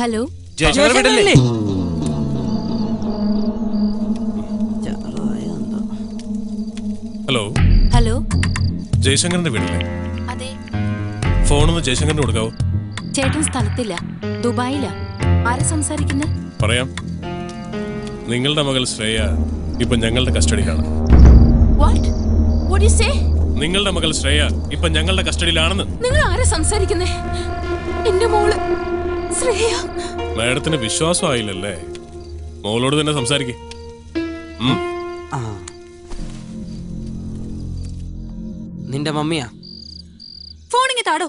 Hello, ജയശങ്കരല്ലേ? Hello hello. ജയശങ്കറിന്റെ വീടല്ലേ? അതെ. ഫോണൊന്ന് ജയശങ്കറിന് കൊടുക്കാവോ? ചേട്ടൻ സ്ഥലത്തില്ല, ദുബായിലാ. ആരാ സംസാരിക്കുന്നത്? പറയാം. നിങ്ങളുടെ മകൾ ശ്രേയ ഇപ്പൊ ഞങ്ങളുടെ കസ്റ്റഡിയിലാണ്. What? What do you say? നിങ്ങളുടെ മകൾ ശ്രേയ ഇപ്പൊ ഞങ്ങളുടെ കസ്റ്റഡിയിലാണെന്ന്. നിങ്ങൾ ആരാ സംസാരിക്കുന്നേ? എന്റെ മോള് ശ്രേയ. മാഡത്തിന് വിശ്വാസം ആയില്ലല്ലേ? മോളോട് തന്നെ സംസാരിക്കേ. നിന്റെ മമ്മിയാ? ഫോണിങ്ങ് താടോ.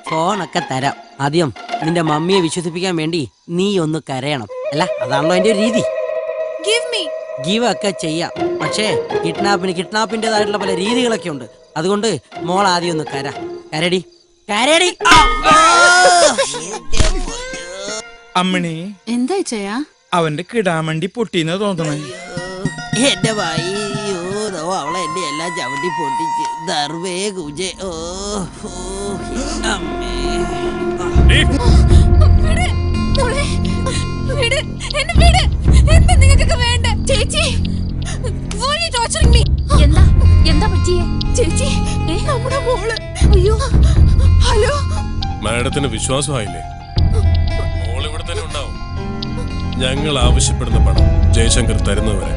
ഫോണൊക്കെ തരാം. ആദ്യം നിന്റെ മമ്മിയെ വിശ്വസിപ്പിക്കാൻ വേണ്ടി നീ ഒന്ന് കരയണം. അല്ല, അതാണല്ലോ എന്റെ രീതി. ഗീവ് ഒക്കെ ചെയ്യാം, പക്ഷേ കിഡ്നാപ്പിന്റേതായിട്ടുള്ള പല രീതികളൊക്കെ ഉണ്ട്. അതുകൊണ്ട് മോൾ ആദ്യം ഒന്ന് കരടി. അമ്മണി, എന്താ ചെയ്യാ? അവന്റെ കിടാമണ്ടി പൊട്ടിന്ന് തോന്നണേ. എന്റെ വയ്യോ, അവളെ എന്റെ എല്ലാം ചവിട്ടി പൊട്ടിച്ച് ദർവേ കുജേ. ഓ അമ്മേ. എന്താ പറ്റിയേ ചേച്ചി? നമ്മുടെ മോള്. അയ്യോ, ഹലോ. മാഡത്തിന് വിശ്വാസമായില്ലേ? മോൾ ഇവിടെ തന്നെ ഉണ്ടാവും. ഞങ്ങൾ ആവശ്യപ്പെടുന്ന പണം ജയശങ്കർ തരുന്നവരെ.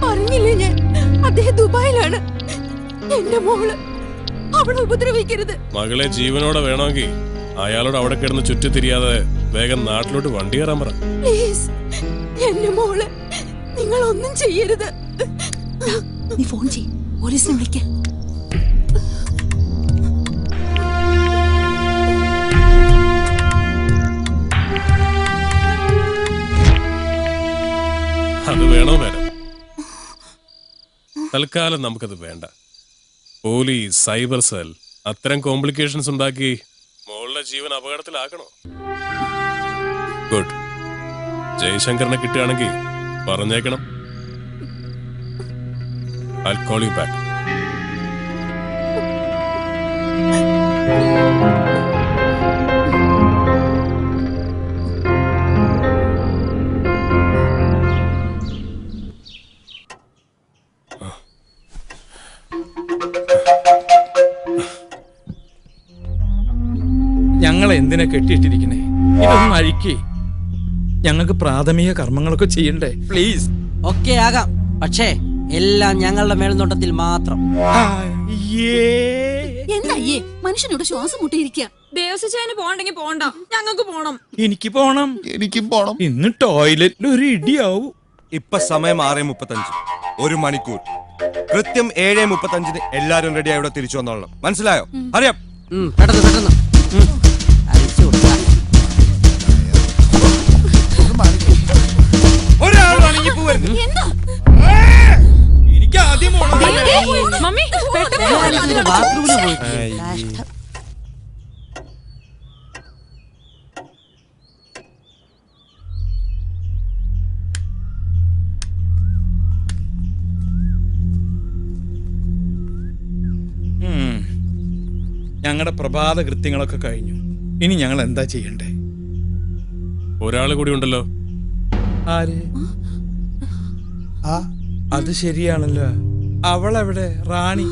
അറിഞ്ഞില്ലേ ഞാൻ? അദ്ദേഹം ദുബായിലാണ്. എന്റെ മോള്, അവളെ ഉപദ്രവിക്കരുത്. മകളെ ജീവനോടെ വേണമെങ്കിൽ അയാളോട് അവിടെ കിടന്ന് ചുറ്റിത്തിരിയാതെ വേഗം നാട്ടിലോട്ട് വണ്ടി കയറാൻ പറ. പ്ലീസ്, എന്റെ മോള്, നിങ്ങൾ ഒന്നും ചെയ്യരുത്. നീ ഫോൺ ചെയ്യ്, പോലീസിനെ വിളിക്ക. അത് വേണോ മാഡം? തൽക്കാലം നമുക്കത് വേണ്ട. പോലീസ്, സൈബർ സെൽ അത്തരം കോംപ്ലിക്കേഷൻസ് ഉണ്ടാക്കി മോളുടെ ജീവൻ അപകടത്തിലാക്കണോ? ഗുഡ്. ജയശങ്കറിനെ കിട്ടുകയാണെങ്കിൽ പറഞ്ഞേക്കണം. I'll call you back. ഞങ്ങൾ എന്തിനാ കെട്ടിയിട്ടിരിക്കണേ? ഇതൊന്നും അഴിക്കേ. ഞങ്ങൾക്ക് പ്രാഥമിക കർമ്മങ്ങളൊക്കെ ചെയ്യണ്ടേ? പ്ലീസ്. ഒക്കെ ആകാം, പക്ഷേ എല്ലാം ഞങ്ങളുടെ മേൽനോട്ടത്തിൽ മാത്രം. എന്തായേ മനുഷ്യനോട് ശ്വാസം മുട്ടിയിരിക്കുക? ദേവസ്വന് പോണ്ടെങ്കിൽ പോണ്ട, ഞങ്ങൾക്ക് പോണം. എനിക്കും പോണം. ഇന്ന് ടോയ്ലറ്റിൽ ഒരു ഇടിയാവും. ഇപ്പൊ സമയം 6:35. 1 മണിക്കൂർ. കൃത്യം 7:35 എല്ലാരും റെഡി ആയി ഇവിടെ തിരിച്ചു വന്നോളണം. മനസ്സിലായോ? അറിയാം. പെട്ടെന്ന് അഴിച്ചു കൊടുക്കാം. എനിക്ക് ആദ്യം മമ്മി ബാത്റൂമിൽ പോയി. ഞങ്ങളുടെ പ്രഭാത കൃത്യങ്ങളൊക്കെ കഴിഞ്ഞു. ഇനി ഞങ്ങൾ എന്താ ചെയ്യണ്ടേ? ഒരാൾ കൂടി ഉണ്ടല്ലോ. ആര്? അത് ശരിയാണല്ലോ. അവളെവിടെ? റാണി.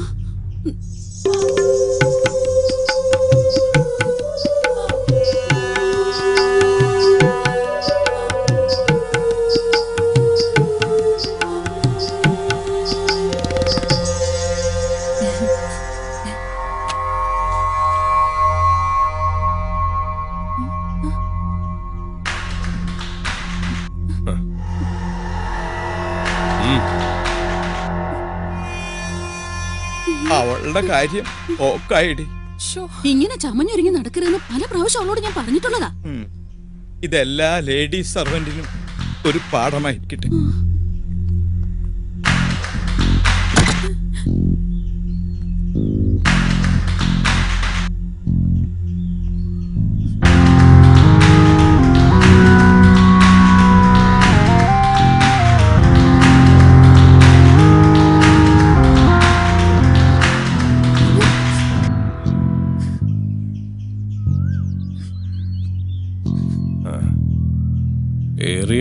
അവളുടെ കാര്യം ഓക്കായിടി. ഇങ്ങനെ ചമഞ്ഞൊരുങ്ങി നടക്കരുതെന്ന് പല പ്രാവശ്യം അവളോട് ഞാൻ പറഞ്ഞിട്ടുള്ളതാ. ഇതെല്ലാ ലേഡീസ് സർവന്റിനും ഒരു പാഠമായിരിക്കട്ടെ.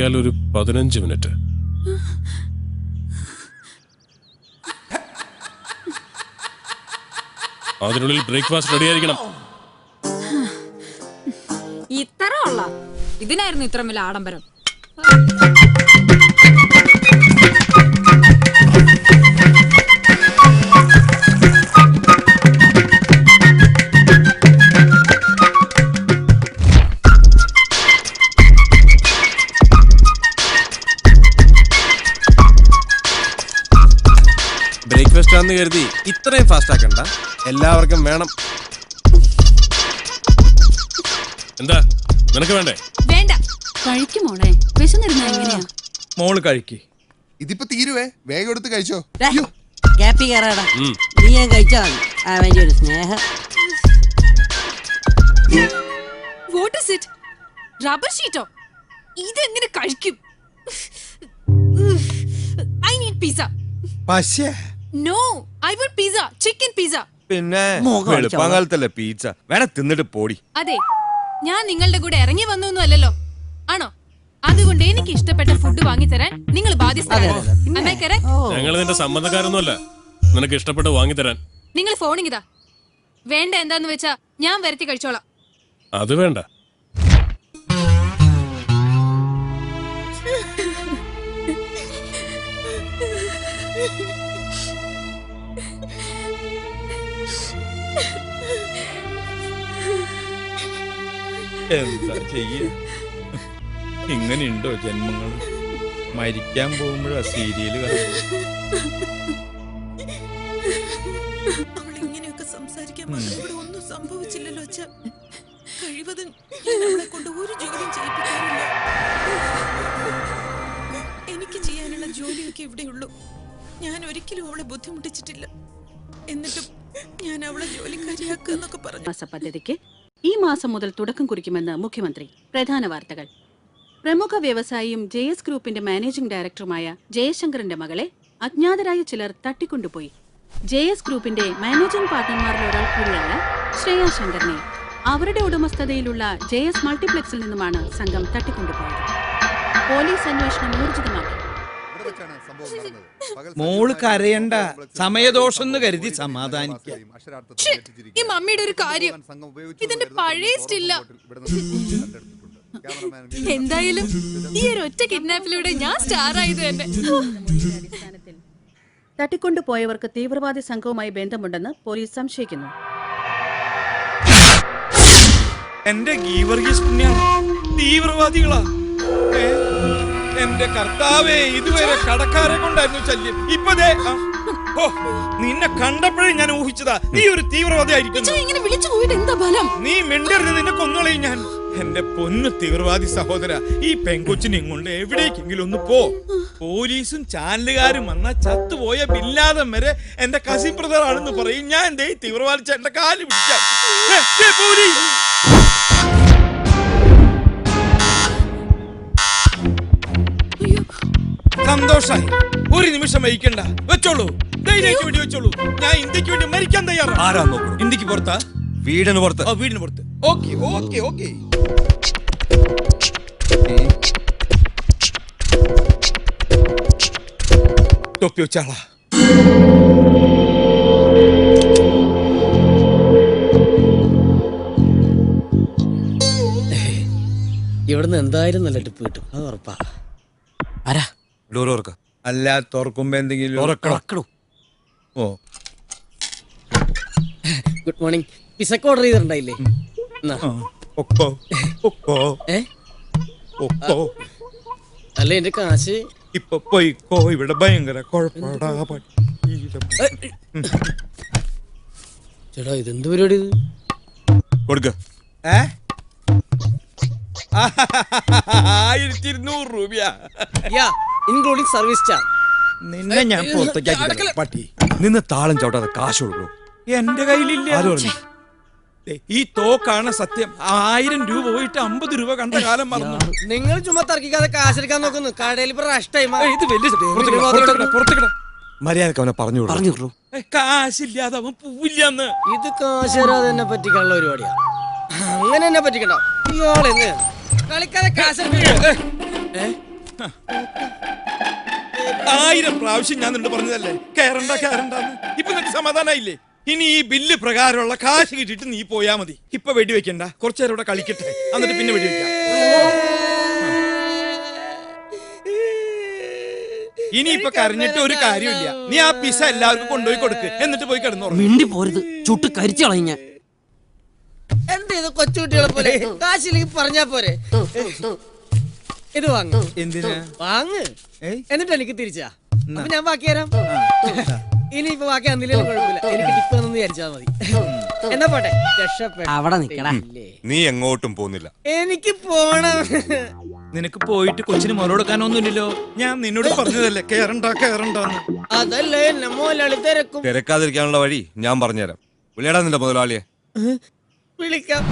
കൂടിയാൽ ഒരു 15 മിനിറ്റ്. അതിനുള്ളിൽ ബ്രേക്ക്ഫാസ്റ്റ് റെഡി ആയിരിക്കണം. ഇത്ര ഉള്ള ഇതിനായിരുന്നു ഇത്ര വലിയ ആഡംബരം. ബ്രേക്ക്ഫാസ്റ്റ് ആണെന്ന് കരുതി ഇത്രയും ഫാസ്റ്റ് ആക്കണ്ട, എല്ലാവർക്കും വേണം. എന്താ നിനക്ക് വേണ്ടേ? വേണ്ട, കഴിക്കുമോളെ. വിശന്നിരുന്ന എങ്ങനെയാ? മോള് കഴിക്ക്. ഇതിപ്പോ തീരുവേ, വേഗം എടുത്ത് കഴിച്ചോ. ഗ്യാപ്പി കയറാടാ. നീ ഞാൻ കഴിച്ചാ മതി. അവന്റെ ഒരു സ്നേഹം. What is it? റബ്ബർ ഷീറ്റോ? ഇതെങ്ങനെ കഴിക്കും? I need pizza. പക്ഷേ No, I want pizza. Chicken pizza. പിന്നെ മോഹം വെളുപ്പാങ്കാലത്തല്ലേ പീച്ച, വേണം തിന്നിട്ട് പോടി. അതെ, ഞാൻ നിങ്ങളുടെ കൂടെ ഇറങ്ങി വന്നൊന്നും അല്ലല്ലോ, ആണോ? അതുകൊണ്ട് എനിക്ക് ഇഷ്ടപ്പെട്ട ഫുഡ് വാങ്ങിത്തരാൻ നിങ്ങൾ ബാധ്യസ്ഥരാണ്. Am I correct? ഞങ്ങൾ നിന്റെ സമ്മതക്കാരൊന്നുമല്ല നിനക്ക് ഇഷ്ടപ്പെട്ട് വാങ്ങിത്തരാൻ. നിങ്ങൾ ഫോണിങ്ങിതാ. വേണ്ട എന്താന്ന് വെച്ചാ ഞാൻ വരുത്തി കഴിച്ചോളാം. അത് വേണ്ട. എന്താ ചെയ്യ? ഇങ്ങനെയുണ്ടോ ജന്മങ്ങൾ? മരിക്കാൻ പോകുമ്പോഴാ സീരിയല് കാണുന്നത്. അവളിങ്ങനെയൊക്കെ സംസാരിക്കാൻ മാത്രം ഇവിടെ ഒന്നും സംഭവിച്ചില്ലല്ലോ അച്ഛാ. കഴിവതും ഞാൻ അവളെ കൊണ്ട് ഒരു ജോലിയും ചെയ്യിപ്പിക്കാറില്ല. എനിക്ക് ചെയ്യാനുള്ള ജോലിയൊക്കെ ഇവിടെയുള്ളൂ. ഞാൻ ഒരിക്കലും അവളെ ബുദ്ധിമുട്ടിച്ചിട്ടില്ല. എന്നിട്ടും ഞാൻ അവളെ ജോലിക്കാരിയാക്കുക എന്നൊക്കെ പറഞ്ഞു. മാസ പദ്ധതിക്ക് ഈ മാസം മുതൽ തുടക്കം കുറിക്കുമെന്ന് മുഖ്യമന്ത്രി. പ്രധാന വാർത്തകൾ. പ്രമുഖ വ്യവസായിയും JS ഗ്രൂപ്പിന്റെ മാനേജിംഗ് ഡയറക്ടറുമായ ജയശങ്കറിന്റെ മകളെ അജ്ഞാതരായ ചിലർ തട്ടിക്കൊണ്ടുപോയി. JS ഗ്രൂപ്പിന്റെ മാനേജിംഗ് പാർട്ണർമാരിൽ ഒരാൾ കൂടിയായ ശ്രേയ ശങ്കറിനെ അവരുടെ ഉടമസ്ഥതയിലുള്ള JS മൾട്ടിപ്ലക്സിൽ നിന്നുമാണ് സംഘം തട്ടിക്കൊണ്ടുപോയത്. പോലീസ് അന്വേഷണം ഊർജിതമാക്കി. മോള് കരയണ്ട, സമയദോഷം എന്ന് കരുതി സമാധാനിക്കാം. ഈ മമ്മിയുടെ ഒരു കാര്യം, ഇതിന്റെ പഴയ സ്റ്റില്ല. എന്തായാലും ഈ ഒരു ഒറ്റ കിഡ്നാപ്പിലൂടെ ഞാൻ സ്റ്റാർ ആയത് തന്നെ. തട്ടിക്കൊണ്ടുപോയവർക്ക് തീവ്രവാദി സംഘവുമായി ബന്ധമുണ്ടെന്ന് പോലീസ് സംശയിക്കുന്നു. എന്റെ ഗീവർഗീസ് പുണ്യാണ് തീവ്രവാദികളാ. എന്റെ കർത്താവേ, ഇതുവരെ കടക്കാരെ കൊണ്ടായിരുന്നു ശല്യം. ഇപ്പതേ നിന്നെ കണ്ടപ്പോഴേ ഞാൻ ഊഹിച്ചതാ നീ ഒരു തീവ്രവാദി ആയിരിക്കും. ഇങ്ങനെ വിളിച്ചു പോയിട്ട് എന്താ ഫലം? നീ മിണ്ടരുത്, നിന്നെ കൊന്നുകളയും ഞാൻ. എന്റെ പൊന്നു തീവ്രവാദി സഹോദര, ഈ പെങ്കൊച്ചിനെ കൊണ്ട് എവിടേക്കെങ്കിലും ഒന്ന് പോ. പോലീസും ചാനലുകാരും വന്ന ചത്തുപോയ ബില്ലാദം വരെ എന്റെ കസിൻ ബ്രദർ ആണെന്ന് പറയും. ഞാൻ എന്തേ തീവ്രവാദിച്ച എന്റെ കാല് പിടിക്കാം. സന്തോഷായി. ഒരു നിമിഷം വഹിക്കണ്ട, വെച്ചോളൂ, ധൈര്യമായിട്ട് വേണ്ടി വെച്ചോളൂ. ഞാൻ ഇന്ത്യക്ക് വേണ്ടി മരിക്കാൻ തയ്യാറാണ്. ആരാ നോക്കൂ? ഇന്ത്യക്ക് പുറത്താ? വീടിന് പുറത്ത്. വീടിന് പുറത്ത്. Okay okay okay. തൊപ്പി വെച്ചാളാ. ഇവിടുന്ന് എന്തായാലും നല്ല ടിപ്പ് കിട്ടും, അത് ഉറപ്പാ. ആരാ? ഡോർ തുറക്ക. അല്ല, തുറക്കുമ്പോ എന്തെങ്കിലും തുറക്കണോ? ഓ, ഗുഡ് മോർണിംഗ്. പിസക്ക് ഓർഡർ ചെയ്തിട്ടുണ്ടായില്ലേ? അല്ല എന്റെ കാശ് ഇപ്പൊ പോയിക്കോ, ഇവിടെ ഭയങ്കര കുഴപ്പടാ. ചേട്ടാ ഇതെന്ത് പരിപാടി ഇത്? കൊടുക്ക. 1200 രൂപയാ, ഇൻക്ലൂഡിംഗ് സർവീസ് ചാർജ്. നിന്നെ ഞാൻ പുറത്തേക്ക് പട്ടി. നിന്ന് താളം ചവിട്ടാതെ കാശ് കൊടുക്കണു. എന്റെ കയ്യിലില്ല. ഈ തോക്കാണ് സത്യം. 1000 രൂപ പോയിട്ട് 50 രൂപ കണ്ട കാലം മറന്നു. നിങ്ങൾ ചുമ്മാ തർക്കിക്കാതെ കാശെടുക്കാൻ നോക്കുന്നു. കടയിൽ ഇത് വലിയ മര്യാദക്ക് അവനെ പറഞ്ഞു. കാശില്ലാതെ അവൻ പോവില്ലെന്ന്. ഇത് കാശരാതെ തന്നെ പറ്റിക്കാനുള്ള പരിപാടിയാ. അങ്ങനെ തന്നെ പറ്റിക്കണ്ട. ഇയാളെങ്ങനെയാണ് കളിക്കാതെ കാശ് 1000 പ്രാവശ്യം ഞാൻ നിന്നോട് പറഞ്ഞതല്ലേ കേറണ്ട കേറണ്ടെന്ന്. ഇപ്പൊ നിനക്ക് സമാധാനായില്ലേ? ഇനി ഈ ബില്ല് പ്രകാരമുള്ള കാശ് കിട്ടിയിട്ട് നീ പോയാ മതി. ഇപ്പൊ വെടിവെക്കണ്ട, കുറച്ചു നേരം ഇവിടെ കളിക്കട്ടെ, എന്നിട്ട് പിന്നെ വെടിവെക്കാം. ഇനിയിപ്പൊ കരഞ്ഞിട്ട് ഒരു കാര്യമില്ല. നീ ആ പിസ എല്ലാവർക്കും കൊണ്ടുപോയി കൊടുക്ക്, എന്നിട്ട് പോയി കിടന്നു. മിണ്ടി പോരുത്, ചുട്ട് കരിച്ചു കളയും ഞാൻ. എന്ത് ഇത് കൊച്ചുകുട്ടികളെ പോലെ കാശിലേക്ക് പറഞ്ഞാ പോരെ? ഇത് വാങ്ങ്. എന്തിനാ വാങ്ങ്, എന്നിട്ട് എനിക്ക് തിരിച്ചാ. അപ്പൊ ഞാൻ ബാക്കി തരാം. ഇനിയിപ്പോ ബാക്കി തന്നില്ലേലും കുഴപ്പമില്ല, എനിക്ക് ടിപ്പ് തന്നു വിചാരിച്ചാ മതി. എന്നാ പോട്ടെ, രക്ഷപ്പെട്ടു. അവിടെ നിക്കടാ. നീ എങ്ങോട്ടും പോകുന്നില്ല. എനിക്ക് പോണം. നിനക്ക് പോയിട്ട് കൊച്ചിന് മുല കൊടുക്കാനൊന്നുമില്ലല്ലോ. ഞാൻ നിന്നോട് പറഞ്ഞതല്ലേ കേറണ്ട കേറണ്ടെന്ന്. അതല്ലേ എന്നെ മോലാളി തിരക്കും. തിരക്കാതിരിക്കാനുള്ള വഴി ഞാൻ പറഞ്ഞുതരാം. വിളിയടാ നിന്റെ മുതലാളിയെ. വിളിക്കാം.